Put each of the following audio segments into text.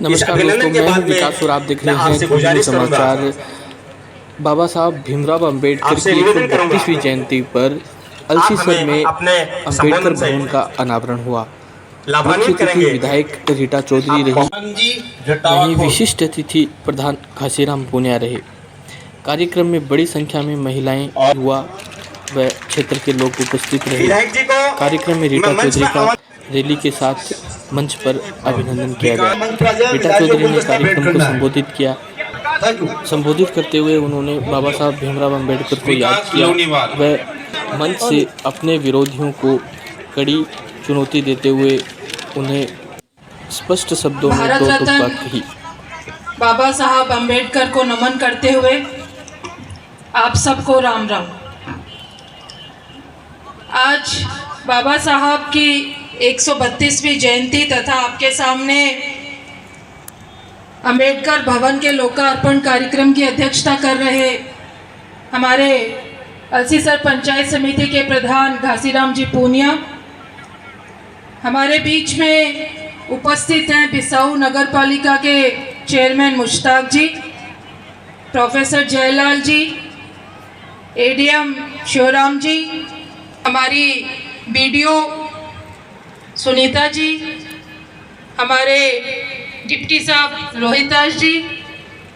नमस्कार दोस्तों, मैं हूं विकास और आप देख रहे हैं कुछ समाचार। बाबा साहब भीमराव अंबेडकर की 132वीं जयंती पर अल्सीसर में अंबेडकर भवन का अनावरण हुआ। मुख्य अतिथि विधायक रीटा चौधरी रही। वहीं विशिष्ट अतिथि प्रधान घासीराम पूनिया रहे। कार्यक्रम में बड़ी संख्या में महिलाएं, युवा व क्षेत्र के लोग उपस्थित रहे। कार्यक्रम में रीटा चौधरी का रैली के साथ मंच पर अभिनंदन किया गया। रीटा चौधरी ने कार्यक्रम को संबोधित किया। संबोधित करते हुए उन्होंने बाबा साहब भीमराव अंबेडकर को याद किया व मंच से अपने विरोधियों को कड़ी चुनौती देते हुए उन्हें स्पष्ट शब्दों में दो टुकड़ा कही। बाबा साहब अंबेडकर को नमन करते हुए आप सबको राम राम। आज बाबा साहब की 132वीं जयंती तथा आपके सामने अंबेडकर भवन के लोकार्पण कार्यक्रम की अध्यक्षता कर रहे हमारे अल्सीसर पंचायत समिति के प्रधान घासीराम जी पूनिया, हमारे बीच में उपस्थित हैं बिसाऊ नगर पालिका के चेयरमैन मुश्ताक जी, प्रोफेसर जयलाल जी, एडीएम शिवराम जी, हमारी बीडीओ सुनीता जी, हमारे डिप्टी साहब रोहिताश जी,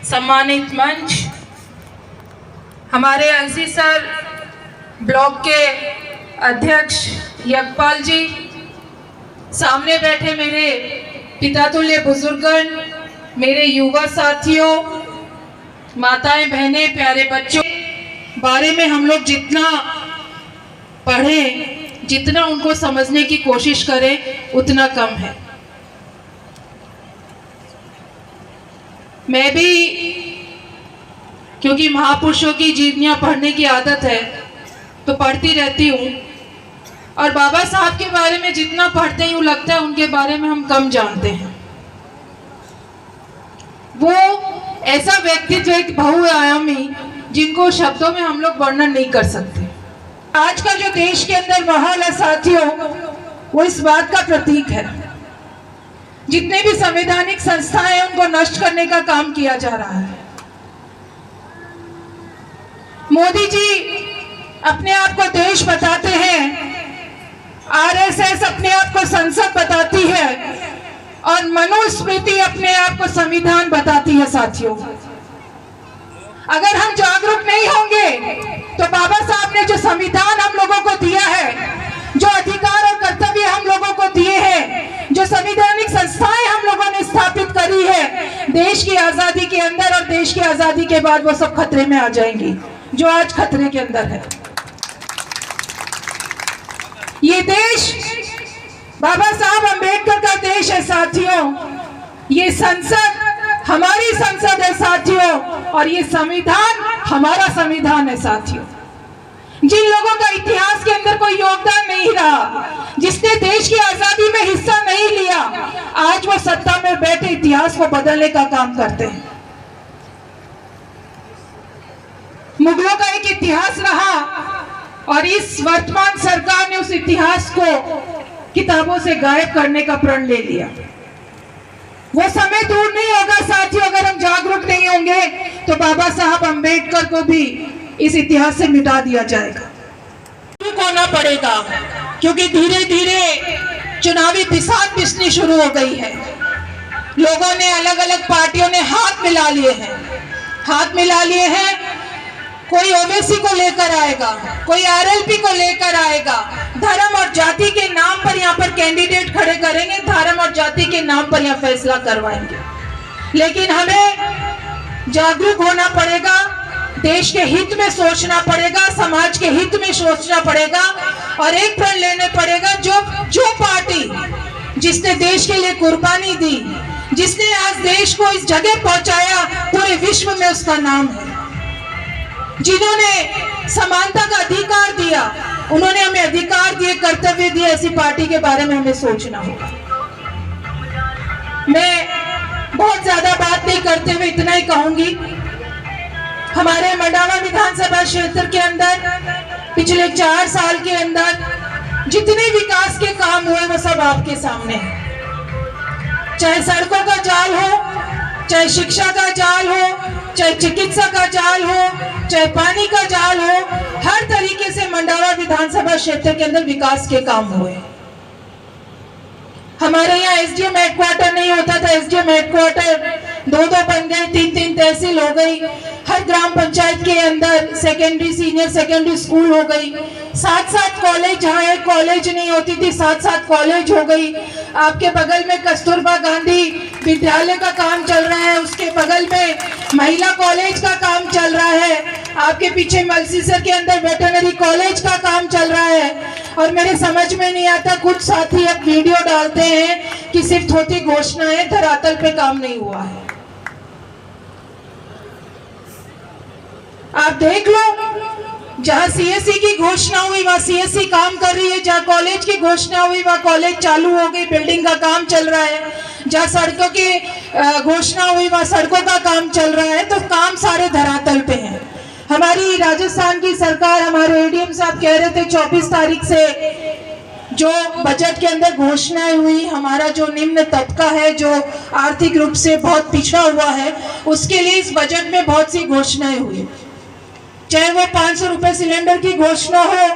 सम्मानित मंच, हमारे अल्सीसर ब्लॉक के अध्यक्ष यज्ञपाल जी, सामने बैठे मेरे पितातुल्य बुजुर्गन, मेरे युवा साथियों, माताएं बहनें, प्यारे बच्चों, बारे में हम लोग जितना पढ़ें, जितना उनको समझने की कोशिश करें उतना कम है। मैं भी, क्योंकि महापुरुषों की जीवनियां पढ़ने की आदत है तो पढ़ती रहती हूँ, और बाबा साहब के बारे में जितना पढ़ते हैं यूँ लगता है उनके बारे में हम कम जानते हैं। वो ऐसा व्यक्तित्व, एक बहुआयामी, जिनको शब्दों में हम लोग वर्णन नहीं कर सकते। आज का जो देश के अंदर माहौल है साथियों, वो इस बात का प्रतीक है। जितने भी संवैधानिक संस्थाएं हैं उनको नष्ट करने का काम किया जा रहा है। मोदी जी अपने आप को देश बताते हैं, आरएसएस अपने आप को संसद बताती है, और मनुस्मृति अपने आप को संविधान बताती है। साथियों, अगर हम जागरूक नहीं होंगे तो बाबा साहब ने जो संविधान हम लोगों को दिया है, जो अधिकार और कर्तव्य हम लोगों को दिए हैं, जो संवैधानिक संस्थाएं हम लोगों ने स्थापित करी है देश की आजादी के अंदर, और देश की आजादी के बाद वो सब खतरे में आ जाएंगी, जो आज खतरे के अंदर है। ये देश बाबा साहब अंबेडकर का देश है साथियों। ये संसद हमारी संसद है साथियों, और ये संविधान हमारा संविधान है साथियों। जिन लोगों का इतिहास के अंदर कोई योगदान नहीं रहा, जिसने देश की आजादी में हिस्सा नहीं लिया, आज वो सत्ता में बैठे इतिहास को बदलने का काम करते हैं। मुगलों का एक इतिहास रहा, और इस वर्तमान सरकार ने उस इतिहास को किताबों से गायब करने का प्रण ले लिया। वो समय दूर नहीं होगा साथियों, अगर हम जागरूक नहीं होंगे तो बाबा साहब अंबेडकर को भी इस इतिहास से मिटा दिया जाएगा। होना पड़ेगा, क्योंकि धीरे धीरे चुनावी पिसाच पिसनी शुरू हो गई है। लोगों ने, अलग अलग पार्टियों ने हाथ मिला लिए हैं। कोई ओबीसी को लेकर आएगा, कोई आरएलपी को लेकर आएगा, धर्म और जाति के नाम पर यहाँ पर कैंडिडेट खड़े करेंगे, धर्म और जाति के नाम पर यहाँ फैसला करवाएंगे। लेकिन हमें जागरूक होना पड़ेगा, देश के हित में सोचना पड़ेगा, समाज के हित में सोचना पड़ेगा, और एक प्रण लेने पड़ेगा, जो पार्टी जिसने देश के लिए कुर्बानी दी, जिसने आज देश को इस जगह पहुंचाया, पूरे विश्व में उसका नाम है। जिन्होंने समानता का अधिकार दिया, उन्होंने हमें अधिकार दिए, कर्तव्य दिए, ऐसी पार्टी के बारे में हमें सोचना होगा। मैं बहुत ज्यादा बात नहीं करते हुए इतना ही कहूंगी, हमारे मडावा विधानसभा क्षेत्र के अंदर पिछले 4 साल के अंदर जितने विकास के काम हुए वो सब आपके सामने है। चाहे सड़कों का जाल हो, चाहे शिक्षा का जाल हो, चाहे चिकित्सा का जाल हो, चाहे पानी का जाल हो, हर तरीके से मंडावा विधानसभा क्षेत्र के अंदर विकास के काम हुए। हमारे यहाँ एसडीएम हेडक्वार्टर नहीं होता था, एसडीएम हेडक्वार्टर 2-2 बन गए, 3-3 तहसील हो गई। हर ग्राम पंचायत के अंदर सेकेंडरी, सीनियर सेकेंडरी स्कूल हो गई। 7-7 कॉलेज, जहाँ एक कॉलेज नहीं होती थी 7-7 कॉलेज हो गई। आपके बगल में कस्तूरबा गांधी विद्यालय का काम चल रहा है, उसके बगल में महिला कॉलेज का काम चल रहा है, आपके पीछे मलसीसर के अंदर वेटरनरी कॉलेज का काम चल रहा है। और मेरे समझ में नहीं आता, कुछ साथी अब वीडियो डालते हैं कि सिर्फ थोड़ी घोषणाएं, धरातल पे काम नहीं हुआ है। आप देख लो, जहां सीएससी की घोषणा हुई वहां सीएससी काम कर रही है, जहां कॉलेज की घोषणा हुई वहां कॉलेज चालू हो गई, बिल्डिंग का काम चल रहा है, जहां सड़कों की घोषणा हुई वहां सड़कों का काम चल रहा है। तो काम सारे धरातल पे हैं। हमारी राजस्थान की सरकार, हमारे एडीएम साहब कह रहे थे 24 तारीख से जो बजट के अंदर घोषणाएं हुई, हमारा जो निम्न तबका है, जो आर्थिक रूप से बहुत पिछड़ा हुआ है, उसके लिए इस बजट में बहुत सी घोषणाएं हुई। चाहे वो 500 रुपए सिलेंडर की घोषणा हो,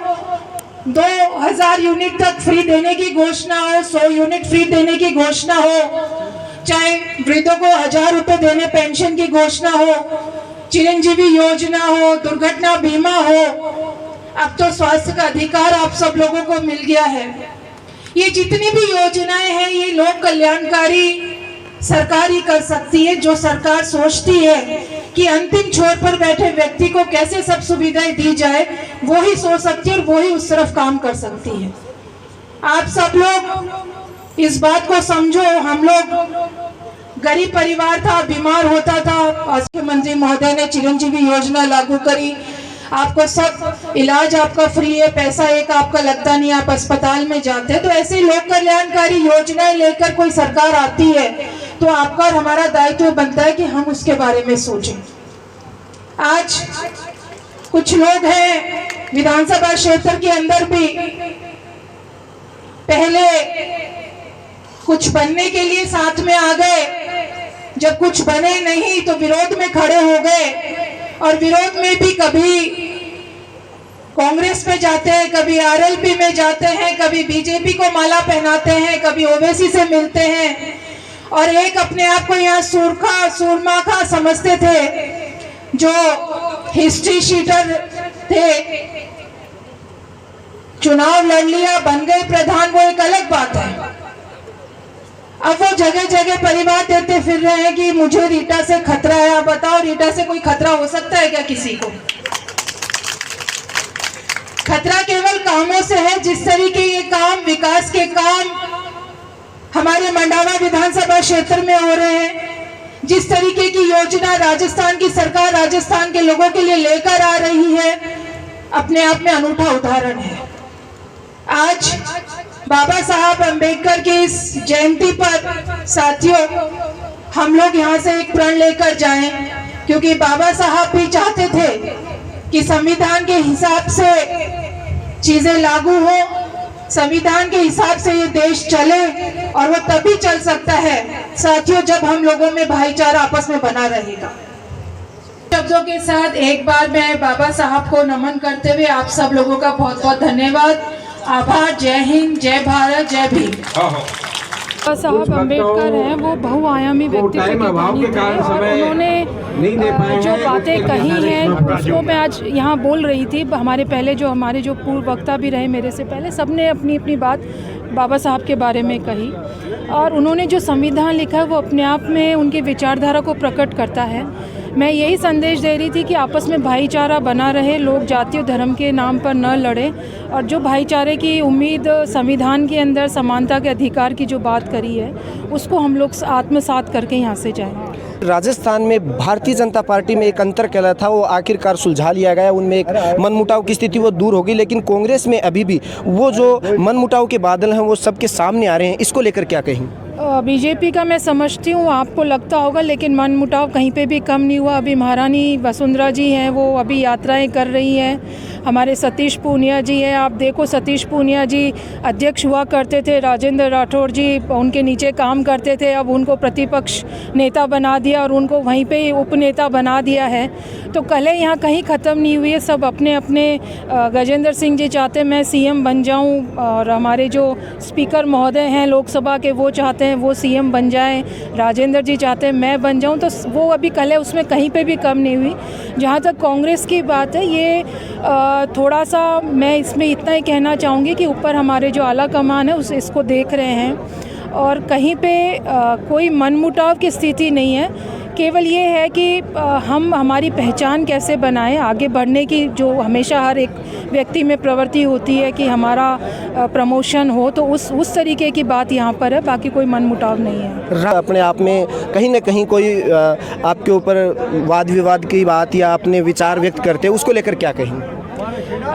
2000 यूनिट तक फ्री देने की घोषणा हो, 100 यूनिट फ्री देने की घोषणा हो, चाहे वृद्धों को 1000 रुपए देने पेंशन की घोषणा हो, चिरंजीवी योजना हो, दुर्घटना बीमा हो, अब तो स्वास्थ्य का अधिकार आप सब लोगों को मिल गया है। ये जितनी भी योजनाएं हैं, ये लोक कल्याणकारी सरकार ही कर सकती है। जो सरकार सोचती है कि अंतिम छोर पर बैठे व्यक्ति को कैसे सब सुविधाएं दी जाए, वो ही सोच सकती है और वो ही उस तरफ काम कर सकती है। आप सब लोग इस बात को समझो। हम लोग गरीब परिवार था, बीमार होता था, मुख्यमंत्री महोदय ने चिरंजीवी योजना लागू करी, आपको सब इलाज आपका फ्री है, पैसा एक आपका लगता नहीं, आप अस्पताल में जाते हैं। तो ऐसी लोक कल्याणकारी योजनाएं लेकर कोई सरकार आती है तो आपका और हमारा दायित्व बनता है कि हम उसके बारे में सोचें। आज कुछ लोग हैं विधानसभा क्षेत्र के अंदर भी, पहले कुछ बनने के लिए साथ में आ गए, जब कुछ बने नहीं तो विरोध में खड़े हो गए, और विरोध में भी कभी कांग्रेस में जाते हैं, कभी आरएलपी में जाते हैं, कभी बीजेपी को माला पहनाते हैं, कभी ओवैसी से मिलते हैं, और एक अपने आप को यहाँ सूरमाखा समझते थे, जो हिस्ट्री शीटर थे, चुनाव लड़ लिया, बन गए प्रधान, वो एक अलग बात है। अब वो जगह जगह परिवार देते फिर रहे हैं कि मुझे रीटा से खतरा है। आप बताओ, रीटा से कोई खतरा हो सकता है क्या किसी को? खतरा केवल कामों से है। जिस तरीके ये काम, विकास के काम हमारे मंडावा विधानसभा क्षेत्र में हो रहे हैं, जिस तरीके की योजना राजस्थान की सरकार राजस्थान के लोगों के लिए लेकर आ रही है, अपने आप में अनूठा उदाहरण है। आज बाबा साहब अंबेडकर की इस जयंती पर साथियों, हम लोग यहाँ से एक प्रण लेकर जाएं, क्योंकि बाबा साहब भी चाहते थे कि संविधान के हिसाब से चीजें लागू हो, संविधान के हिसाब से ये देश चले, और वो तभी चल सकता है साथियों जब हम लोगों में भाईचारा आपस में बना रहेगा। शब्दों के साथ एक बार मैं बाबा साहब को नमन करते हुए आप सब लोगों का बहुत बहुत धन्यवाद, आभार। जय हिंद, जय भारत, जय भीम। बाबा साहब अम्बेडकर हैं, वो बहुआयामी व्यक्तित्व के धनी थे, और उन्होंने जो बातें कही हैं उसको मैं आज यहाँ बोल रही थी। हमारे जो पूर्व वक्ता भी रहे मेरे से पहले, सबने अपनी अपनी बात बाबा साहब के बारे में कही, और उन्होंने जो संविधान लिखा है वो अपने आप में उनकी विचारधारा को प्रकट करता है। मैं यही संदेश दे रही थी कि आपस में भाईचारा बना रहे, लोग जाति और धर्म के नाम पर न लड़े, और जो भाईचारे की उम्मीद संविधान के अंदर समानता के अधिकार की जो बात करी है उसको हम लोग आत्मसात करके यहाँ से जाएं। राजस्थान में भारतीय जनता पार्टी में एक अंतर कहला था, वो आखिरकार सुलझा लिया गया। उनमें एक मनमुटाव की स्थिति वो दूर होगी, लेकिन कांग्रेस में अभी भी वो जो मनमुटाव के बादल हैं वो सबके सामने आ रहे हैं। इसको लेकर क्या कहें? बीजेपी का मैं समझती हूँ, आपको लगता होगा, लेकिन मनमुटाव कहीं पे भी कम नहीं हुआ। अभी महारानी वसुंधरा जी हैं, वो अभी यात्राएं कर रही हैं। हमारे सतीश पूनिया जी हैं, आप देखो सतीश पूनिया जी अध्यक्ष हुआ करते थे, राजेंद्र राठौड़ जी उनके नीचे काम करते थे, अब उनको प्रतिपक्ष नेता बना दिया और उनको वहीं पे उपनेता बना दिया है। तो कलह यहाँ कहीं ख़त्म नहीं हुई है, सब अपने अपने गजेंद्र सिंह जी चाहते हैं मैं सीएम बन जाऊँ, और हमारे जो स्पीकर महोदय हैं लोकसभा के वो चाहते हैं वो सीएम बन जाएं, राजेंद्र जी चाहते हैं मैं बन जाऊं, तो वो अभी कलह उसमें कहीं पे भी कम नहीं हुई। जहां तक कांग्रेस की बात है, ये थोड़ा सा मैं इसमें इतना ही कहना चाहूँगी कि ऊपर हमारे जो आला कमान है इसको देख रहे हैं और कहीं पे कोई मनमुटाव की स्थिति नहीं है। केवल ये है कि हम हमारी पहचान कैसे बनाएं, आगे बढ़ने की जो हमेशा हर एक व्यक्ति में प्रवृत्ति होती है कि हमारा प्रमोशन हो, तो उस तरीके की बात यहाँ पर है, बाकी कोई मनमुटाव नहीं है। अपने आप में कहीं ना कहीं कोई आपके ऊपर वाद विवाद की बात या अपने विचार व्यक्त करते हैं, उसको लेकर क्या कहेंगे?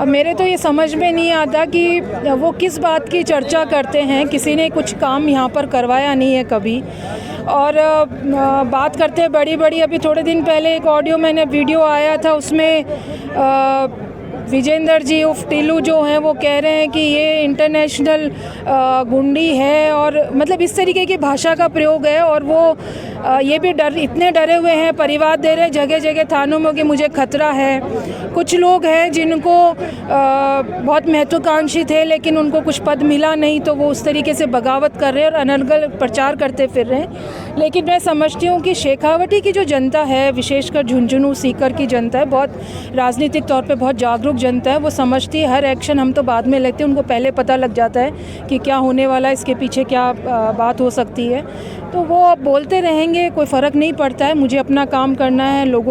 मेरे तो ये समझ में नहीं आता कि वो किस बात की चर्चा करते हैं। किसी ने कुछ काम यहाँ पर करवाया नहीं है कभी, और बात करते हैं बड़ी बड़ी। अभी थोड़े दिन पहले एक वीडियो आया था, उसमें विजेंद्र जी उफ टिल्लू जो हैं वो कह रहे हैं कि ये इंटरनेशनल गुंडी है, और मतलब इस तरीके की भाषा का प्रयोग है। और वो ये भी इतने डरे हुए हैं, परिवार दे रहे हैं जगह जगह थानों में कि मुझे खतरा है। कुछ लोग हैं जिनको बहुत महत्वाकांक्षी थे लेकिन उनको कुछ पद मिला नहीं, तो वो उस तरीके से बगावत कर रहे हैं और अनर्गल प्रचार करते फिर रहे हैं। लेकिन मैं समझती हूँ कि शेखावटी की जो जनता है, विशेषकर झुंझुनू सीकर की जनता है, बहुत राजनीतिक तौर पे बहुत जागरूक जनता है। वो समझती है हर एक्शन हम तो बाद में लेते हैं, उनको पहले पता लग जाता है कि क्या होने वाला है, इसके पीछे क्या बात हो सकती है। तो वो अब बोलते रहेंगे, कोई फ़र्क नहीं पड़ता है। मुझे अपना काम करना है, लोगों